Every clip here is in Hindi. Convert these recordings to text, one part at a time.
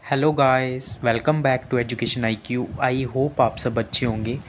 Hello guys, welcome back to education IQ। I hope आप सब अच्छे होंगे।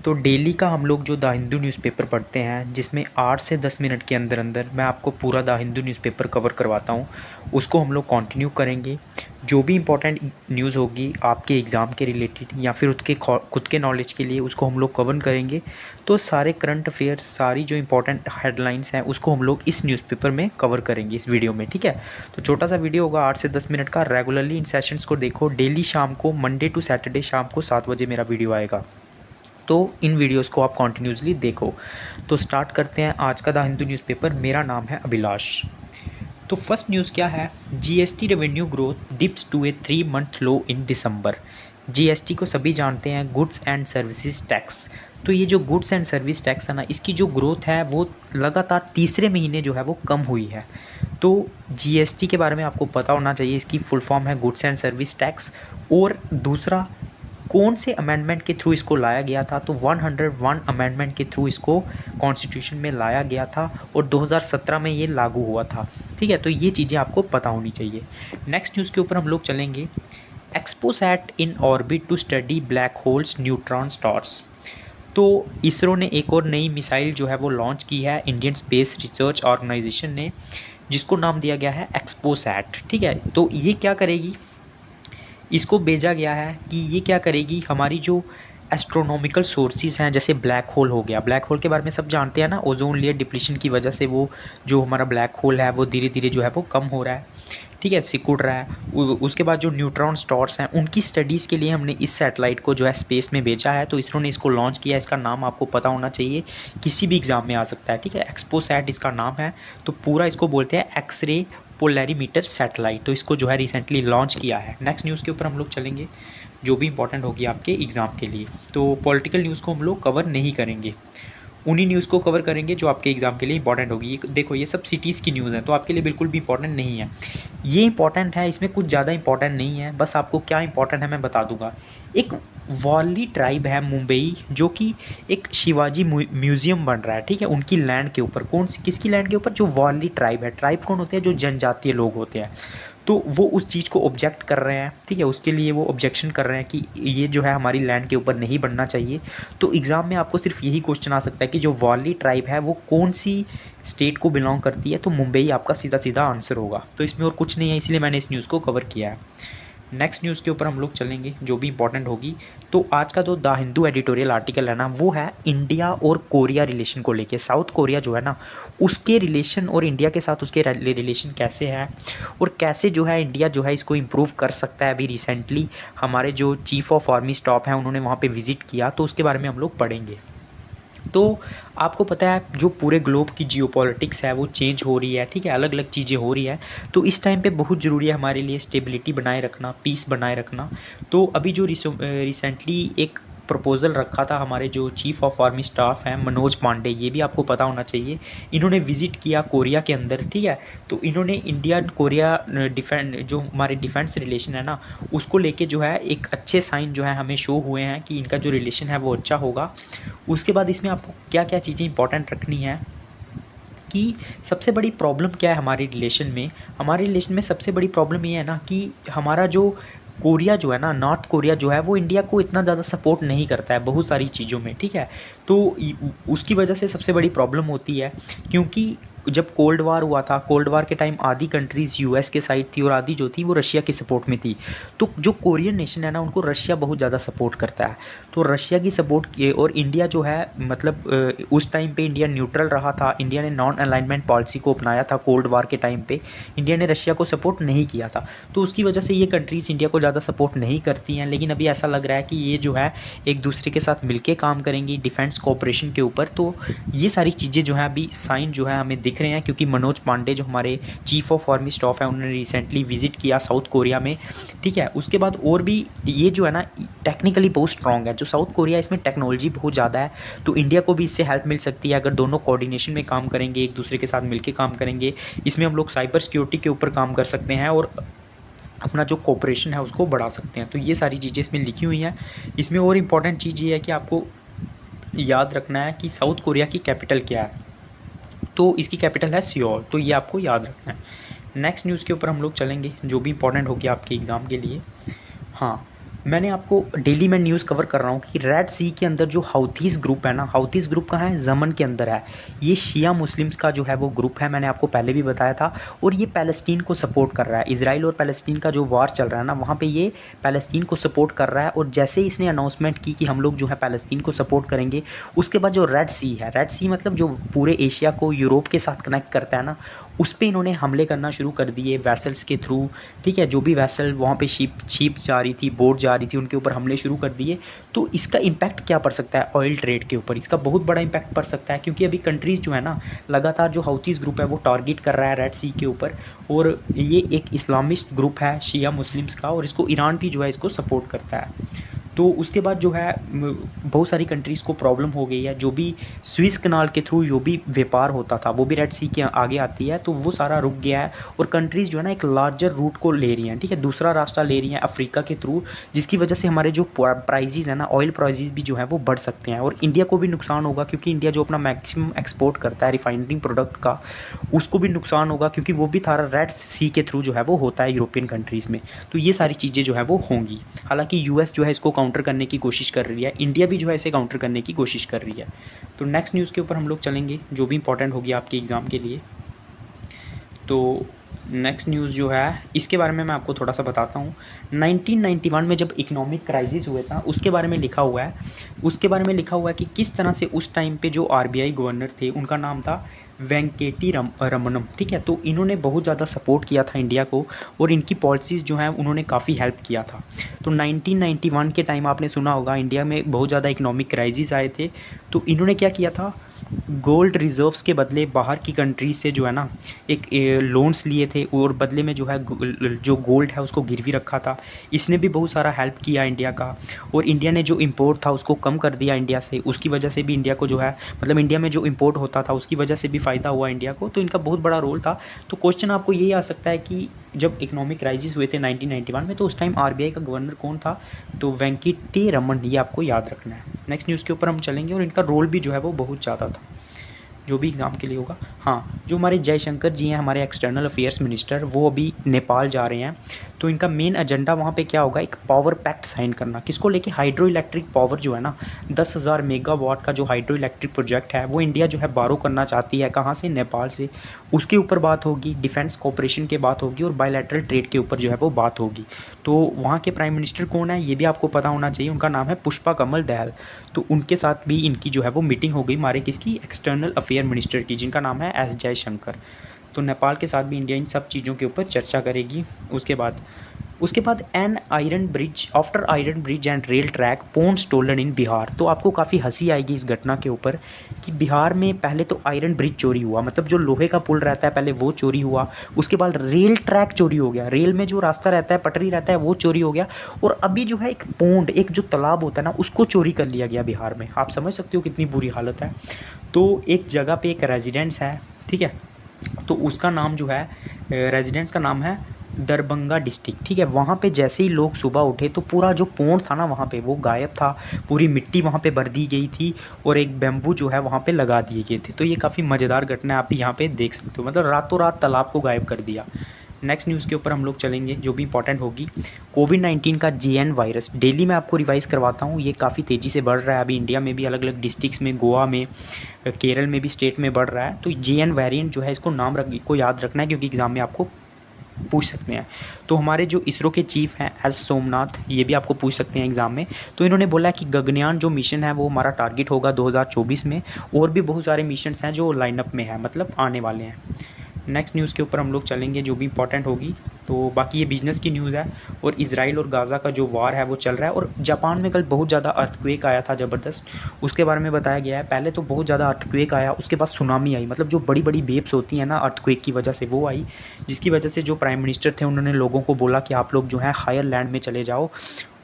तो डेली का हम लोग जो द हिंदू न्यूज़पेपर पढ़ते हैं, जिसमें 8 से 10 मिनट के अंदर अंदर मैं आपको पूरा द हिंदू न्यूज़पेपर कवर करवाता हूँ, उसको हम लोग कंटिन्यू करेंगे। जो भी इम्पोर्टेंट न्यूज़ होगी आपके एग्ज़ाम के रिलेटेड या फिर उसके खुद के नॉलेज के लिए, उसको हम लोग कवर करेंगे। तो सारे करंट अफेयर्स, सारी जो इंपॉर्टेंट हेडलाइंस हैं, उसको हम लोग इस न्यूज़पेपर में कवर करेंगे इस वीडियो में, ठीक है। तो छोटा सा वीडियो होगा 8 से 10 मिनट का। रेगुलरली इन सेशंस को देखो। डेली शाम को, मंडे टू सैटरडे शाम को 7 बजे मेरा वीडियो आएगा, तो इन वीडियोस को आप कंटिन्यूसली देखो। तो स्टार्ट करते हैं आज का द हिंदू न्यूज़पेपर। मेरा नाम है अभिलाष। तो फर्स्ट न्यूज़ क्या है? GST revenue growth dips to a 3 month low in December. GST को सभी जानते हैं, गुड्स एंड सर्विसेज टैक्स। तो ये जो गुड्स एंड सर्विस टैक्स है ना, इसकी जो ग्रोथ है वो लगातार तीसरे महीने जो है वो कम हुई है। तो जीएसटी के बारे में आपको पता होना चाहिए। इसकी फुल फॉर्म है गुड्स एंड सर्विस टैक्स। और दूसरा, कौन से अमेंडमेंट के थ्रू इसको लाया गया था? तो 101 अमेंडमेंट के थ्रू इसको कॉन्स्टिट्यूशन में लाया गया था और 2017 में ये लागू हुआ था, ठीक है। तो ये चीज़ें आपको पता होनी चाहिए। नेक्स्ट न्यूज़ के ऊपर हम लोग चलेंगे। XPoSat in orbit to study black holes neutron stars. तो इसरो ने एक और नई मिसाइल जो है वो लॉन्च की है, इंडियन स्पेस रिसर्च ऑर्गेनाइजेशन ने, जिसको नाम दिया गया है एक्सपोसैट, ठीक है। तो ये क्या करेगी? इसको भेजा गया है कि ये क्या करेगी, हमारी जो एस्ट्रोनॉमिकल सोर्सेज हैं, जैसे ब्लैक होल हो गया। ब्लैक होल के बारे में सब जानते हैं ना, ओजोन लेयर डिप्लीशन की वजह से वो जो हमारा ब्लैक होल है वो धीरे धीरे जो है वो कम हो रहा है, ठीक है, सिकुड़ रहा है। उसके बाद जो न्यूट्रॉन स्टार्स हैं, उनकी स्टडीज़ के लिए हमने इस सैटेलाइट को जो है स्पेस में भेजा है। तो इसरो ने इसको लॉन्च किया। इसका नाम आपको पता होना चाहिए, किसी भी एग्ज़ाम में आ सकता है, ठीक है। एक्सपोसैट इसका नाम है। तो पूरा इसको बोलते हैं एक्सरे पोलैरीमीटर सैटेलाइट। तो इसको जो है रिसेंटली लॉन्च किया है। नेक्स्ट न्यूज़ के ऊपर हम लोग चलेंगे, जो भी इंपॉर्टेंट होगी आपके एग्ज़ाम के लिए। तो पॉलिटिकल न्यूज़ को हम लोग कवर नहीं करेंगे, उन्हीं न्यूज़ को कवर करेंगे जो आपके एग्ज़ाम के लिए इंपॉर्टेंट होगी। ये देखो, ये सब सिटीज़ की न्यूज़ है, तो आपके लिए बिल्कुल भी इंपॉर्टेंट नहीं है। ये इंपॉर्टेंट है, इसमें कुछ ज़्यादा इंपॉर्टेंट नहीं है, बस आपको क्या इंपॉर्टेंट है मैं बता दूंगा। एक वाली ट्राइब है मुंबई, जो कि एक शिवाजी म्यूज़ियम बन रहा है, ठीक है, उनकी लैंड के ऊपर। कौन सी, किसकी लैंड के ऊपर? जो वाली ट्राइब है। ट्राइब कौन होते हैं? जो जनजातीय लोग होते हैं। तो वो उस चीज़ को ऑब्जेक्ट कर रहे हैं, ठीक है, उसके लिए वो ऑब्जेक्शन कर रहे हैं कि ये जो है हमारी लैंड के ऊपर नहीं बनना चाहिए। तो एग्ज़ाम में आपको सिर्फ यही क्वेश्चन आ सकता है कि जो वाली ट्राइब है वो कौन सी स्टेट को बिलोंग करती है। तो मुंबई आपका सीधा सीधा आंसर होगा। तो इसमें और कुछ नहीं है, इसलिए मैंने इस न्यूज़ को कवर किया है। नेक्स्ट न्यूज़ के ऊपर हम लोग चलेंगे, जो भी इंपॉर्टेंट होगी। तो आज का जो द हिंदू एडिटोरियल आर्टिकल है ना, वो है इंडिया और कोरिया रिलेशन को लेके। साउथ कोरिया जो है ना, उसके रिलेशन और इंडिया के साथ उसके रिलेशन कैसे है, और कैसे जो है इंडिया जो है इसको इम्प्रूव कर सकता है। अभी रिसेंटली हमारे जो चीफ़ ऑफ आर्मी स्टाफ हैं, उन्होंने वहाँ पे विज़िट किया, तो उसके बारे में हम लोग पढ़ेंगे। तो आपको पता है जो पूरे ग्लोब की जियोपॉलिटिक्स है वो चेंज हो रही है, ठीक है, अलग अलग चीज़ें हो रही है। तो इस टाइम पे बहुत ज़रूरी है हमारे लिए स्टेबिलिटी बनाए रखना, पीस बनाए रखना। तो अभी जो रिसेंटली एक प्रपोज़ल रखा था हमारे जो चीफ़ ऑफ आर्मी स्टाफ हैं मनोज पांडे, ये भी आपको पता होना चाहिए, इन्होंने विज़िट किया कोरिया के अंदर, ठीक है। तो इन्होंने इंडिया कोरिया जो हमारे डिफेंस रिलेशन है ना, उसको लेके जो है एक अच्छे साइन जो है हमें शो हुए हैं कि इनका जो रिलेशन है वो अच्छा होगा। उसके बाद इसमें आपको क्या क्या चीज़ें इंपॉर्टेंट रखनी है कि सबसे बड़ी प्रॉब्लम क्या है हमारे रिलेशन में। हमारे रिलेशन में सबसे बड़ी प्रॉब्लम ये है ना कि हमारा जो कोरिया जो है ना, नॉर्थ कोरिया जो है, वो इंडिया को इतना ज़्यादा सपोर्ट नहीं करता है बहुत सारी चीज़ों में, ठीक है। तो उसकी वजह से सबसे बड़ी प्रॉब्लम होती है, क्योंकि जब कोल्ड वार हुआ था, कोल्ड वार के टाइम आधी कंट्रीज़ यूएस के साइड थी और आधी जो थी वो रशिया की सपोर्ट में थी। तो जो कोरियन नेशन है ना, उनको रशिया बहुत ज़्यादा सपोर्ट करता है। तो रशिया की सपोर्ट के, और इंडिया जो है, मतलब उस टाइम पे इंडिया न्यूट्रल रहा था। इंडिया ने नॉन अलाइनमेंट पॉलिसी को अपनाया था कोल्ड वार के टाइम पे। इंडिया ने रशिया को सपोर्ट नहीं किया था। तो उसकी वजह से ये कंट्रीज़ इंडिया को ज़्यादा सपोर्ट नहीं करती हैं। लेकिन अभी ऐसा लग रहा है कि ये जो है एक दूसरे के साथ मिलके काम करेंगी डिफेंस कोऑपरेशन के ऊपर। तो ये सारी चीज़ें जो है अभी साइन जो है हमें दिख रहे हैं, क्योंकि मनोज पांडे जो हमारे चीफ़ ऑफ आर्मी स्टाफ है, उन्होंने रिसेंटली विजिट किया साउथ कोरिया में, ठीक है। उसके बाद और भी ये जो है ना टेक्निकली बहुत स्ट्रॉन्ग है जो साउथ कोरिया, इसमें टेक्नोलॉजी बहुत ज़्यादा है। तो इंडिया को भी इससे हेल्प मिल सकती है अगर दोनों कोऑर्डिनेशन में काम करेंगे, एक दूसरे के साथ मिलकर काम करेंगे। इसमें हम लोग साइबर सिक्योरिटी के ऊपर काम कर सकते हैं और अपना जो कोऑपरेशन है उसको बढ़ा सकते हैं। तो ये सारी चीज़ें इसमें लिखी हुई हैं। इसमें और इम्पॉर्टेंट चीज़ ये है कि आपको याद रखना है कि साउथ कोरिया की कैपिटल क्या है। तो इसकी कैपिटल है सियोल, तो ये आपको याद रखना है। नेक्स्ट न्यूज़ के ऊपर हम लोग चलेंगे जो भी इंपॉर्टेंट होगी आपके एग्ज़ाम के लिए। हाँ, मैंने आपको डेली में न्यूज़ कवर कर रहा हूँ कि रेड सी के अंदर जो हाउथीज़ ग्रुप है ना, हाउथीज़ ग्रुप कहाँ है, यमन के अंदर है। ये शिया मुस्लिम्स का जो है वो ग्रुप है, मैंने आपको पहले भी बताया था। और ये पैलेस्टीन को सपोर्ट कर रहा है। इजराइल और पैलेस्टीन का जो वार चल रहा है ना, वहाँ पे ये पैलेस्टीन को सपोर्ट कर रहा है। और जैसे ही इसने अनाउंसमेंट की कि हम लोग जो है पैलेस्टीन को सपोर्ट करेंगे, उसके बाद जो रेड सी है, रेड सी मतलब जो पूरे एशिया को यूरोप के साथ कनेक्ट करता है ना, उस पे इन्होंने हमले करना शुरू कर दिए वैसल्स के थ्रू। ठीक है, जो भी वैसल वहाँ पे शिप्स जा रही थी, बोट जा रही थी, उनके ऊपर हमले शुरू कर दिए। तो इसका इम्पैक्ट क्या पड़ सकता है ऑयल ट्रेड के ऊपर, इसका बहुत बड़ा इम्पैक्ट पड़ सकता है। क्योंकि अभी कंट्रीज़ जो है ना, लगातार जो हाउथीज़ ग्रुप है वो टारगेट कर रहा है रेड सी के ऊपर। और ये एक इस्लामिस्ट ग्रुप है शिया मुस्लिम्स का, और इसको ईरान भी जो है इसको सपोर्ट करता है। तो उसके बाद जो है बहुत सारी कंट्रीज़ को प्रॉब्लम हो गई है। जो भी स्विस कनाल के थ्रू जो भी व्यापार होता था वो भी रेड सी के आगे आती है, तो वो सारा रुक गया है। और कंट्रीज़ जो है ना एक लार्जर रूट को ले रही हैं, ठीक है, दूसरा रास्ता ले रही हैं अफ्रीका के थ्रू, जिसकी वजह से हमारे जो प्राइजेज़ हैं ना, ऑयल प्राइजेज़ भी जो है वो बढ़ सकते हैं। और इंडिया को भी नुकसान होगा, क्योंकि इंडिया जो अपना मैक्सिमम एक्सपोर्ट करता है रिफाइनरिंग प्रोडक्ट का, उसको भी नुकसान होगा, क्योंकि वो भी सारा रेड सी के थ्रू जो है वो होता है यूरोपियन कंट्रीज़ में। तो ये सारी चीज़ें जो है वो होंगी। हालांकि यूएस जो है इसको काउंटर करने की कोशिश कर रही है, इंडिया भी जो है इसे काउंटर करने की कोशिश कर रही है। तो नेक्स्ट न्यूज़ के ऊपर हम लोग चलेंगे जो भी इंपॉर्टेंट होगी आपके एग्ज़ाम के लिए। तो नेक्स्ट न्यूज़ जो है इसके बारे में मैं आपको थोड़ा सा बताता हूँ। 1991 में जब इकोनॉमिक क्राइसिस हुआ था, उसके बारे में लिखा हुआ है। उसके बारे में लिखा हुआ है कि किस तरह से उस टाइम पे जो आरबीआई गवर्नर थे, उनका नाम था वेंकेटी रमनम। ठीक है, तो इन्होंने बहुत ज़्यादा सपोर्ट किया था इंडिया को, और इनकी पॉलिसीज़ जो हैं उन्होंने काफ़ी हेल्प किया था। तो 1991 के टाइम आपने सुना होगा इंडिया में बहुत ज़्यादा इकोनॉमिक क्राइसिस आए थे। तो इन्होंने क्या किया था, गोल्ड रिजर्व्स के बदले बाहर की कंट्रीज से जो है ना एक लोन्स लिए थे, और बदले में जो है जो गोल्ड है उसको गिरवी रखा था। इसने भी बहुत सारा हेल्प किया इंडिया का। और इंडिया ने जो इंपोर्ट था उसको कम कर दिया इंडिया से, उसकी वजह से भी इंडिया को जो है, मतलब इंडिया में जो इंपोर्ट होता था उसकी वजह से भी फ़ायदा हुआ इंडिया को। तो इनका बहुत बड़ा रोल था। तो क्वेश्चन आपको यही आ सकता है कि जब इकोनॉमिक क्राइसिस हुए थे 1991 में, तो उस टाइम आरबीआई का गवर्नर कौन था, तो वेंकटी रमन, ये आपको याद रखना है। नेक्स्ट न्यूज़ के ऊपर हम चलेंगे, और इनका रोल भी जो है वो बहुत ज़्यादा था जो भी एग्ज़ाम के लिए होगा। हाँ, जो हमारे जयशंकर जी हैं, हमारे एक्सटर्नल अफेयर्स मिनिस्टर, वो अभी नेपाल जा रहे हैं। तो इनका मेन एजेंडा वहाँ पे क्या होगा, एक पावर पैक्ट साइन करना। किसको लेके, हाइड्रो इलेक्ट्रिक पावर जो है ना, 10,000 मेगावाट का जो हाइड्रो इलेक्ट्रिक प्रोजेक्ट है वो इंडिया जो है बारो करना चाहती है। कहाँ से, नेपाल से। उसके ऊपर बात होगी, डिफेंस कोऑपरेशन के बात होगी, और बायलैटरल ट्रेड के ऊपर जो है वो बात होगी। तो वहाँ के प्राइम मिनिस्टर कौन है ये भी आपको पता होना चाहिए, उनका नाम है पुष्पा कमल दहल। तो उनके साथ भी इनकी जो है वो मीटिंग हो गई हमारे किसकी, एक्सटर्नल अफेयर मिनिस्टर की, जिनका नाम है एस जयशंकर। तो नेपाल के साथ भी इंडिया इन सब चीज़ों के ऊपर चर्चा करेगी। उसके बाद an iron bridge, after iron bridge and rail track पोन स्टोलन इन बिहार। तो आपको काफ़ी हंसी आएगी इस घटना के ऊपर कि बिहार में पहले तो आयरन ब्रिज चोरी हुआ, मतलब जो लोहे का पुल रहता है पहले वो चोरी हुआ। उसके बाद रेल ट्रैक चोरी हो गया, रेल में जो रास्ता रहता है, पटरी रहता है, वो चोरी हो गया। और अभी जो है एक पोंड, एक जो तालाब होता है ना, उसको चोरी कर लिया गया बिहार में। आप समझ सकते हो कितनी बुरी हालत है। तो एक जगह पे एक रेजिडेंस है, ठीक है, तो उसका नाम जो है, रेजिडेंस का नाम है दरभंगा डिस्ट्रिक्ट। ठीक है, वहाँ पे जैसे ही लोग सुबह उठे तो पूरा जो पोंड था ना वहाँ पे, वो गायब था। पूरी मिट्टी वहाँ पे भर दी गई थी, और एक बैम्बू जो है वहाँ पे लगा दिए गए थे। तो ये काफ़ी मज़ेदार घटना आप यहाँ पे देख सकते हो, मतलब रातों रात तालाब को गायब कर दिया। नेक्स्ट न्यूज़ के ऊपर हम लोग चलेंगे जो भी इंपॉर्टेंट होगी। कोविड-19 का जेएन वायरस, डेली मैं आपको रिवाइज़ करवाता हूँ, ये काफ़ी तेज़ी से बढ़ रहा है अभी इंडिया में भी, अलग अलग डिस्ट्रिक्ट्स में, गोवा में, केरल में भी, स्टेट में बढ़ रहा है। तो जेएन वेरिएंट जो है इसको को याद रखना है, क्योंकि एग्ज़ाम में आपको पूछ सकते हैं। तो हमारे जो इसरो के चीफ हैं एस सोमनाथ, ये भी आपको पूछ सकते हैं एग्ज़ाम में। तो इन्होंने बोला कि गगनयान जो मिशन है वो हमारा टारगेट होगा 2024 में, और भी बहुत सारे मिशंस हैं जो लाइनअप में है, मतलब आने वाले हैं। नेक्स्ट न्यूज़ के ऊपर हम लोग चलेंगे जो भी इंपॉर्टेंट होगी। तो बाकी ये बिजनेस की न्यूज़ है, और इजराइल और गाज़ा का जो वार है वो चल रहा है। और जापान में कल बहुत ज़्यादा अर्थक्वेक आया था ज़बरदस्त, उसके बारे में बताया गया है। पहले तो बहुत ज़्यादा अर्थक्वेक आया, उसके बाद सुनामी आई, मतलब जो बड़ी बड़ी वेव्स होती हैं ना अर्थक्वेक की वजह से, वो आई, जिसकी वजह से जो प्राइम मिनिस्टर थे उन्होंने लोगों को बोला कि आप लोग जो है हायर लैंड में चले जाओ,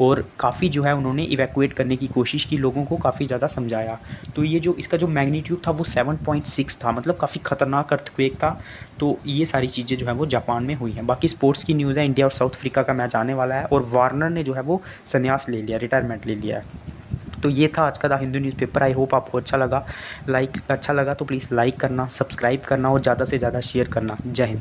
और काफ़ी जो है उन्होंने इवैक्यूएट करने की कोशिश की, लोगों को काफ़ी ज़्यादा समझाया। तो ये जो इसका जो मैग्नीट्यूड था वो 7.6 था, मतलब काफ़ी ख़तरनाक अर्थक्वेक था। तो ये सारी चीज़ें जो है वो जापान में हुई हैं। बाकी स्पोर्ट्स की न्यूज़ है, इंडिया और साउथ अफ्रीका का मैच आने वाला है, और वार्नर ने जो है वो संन्यास ले लिया, रिटायरमेंट ले लिया है। तो ये था आज का the Hindu newspaper. I hope आपको अच्छा लगा तो प्लीज़ लाइक करना, सब्सक्राइब करना, और ज़्यादा से ज़्यादा शेयर करना। जय हिंद।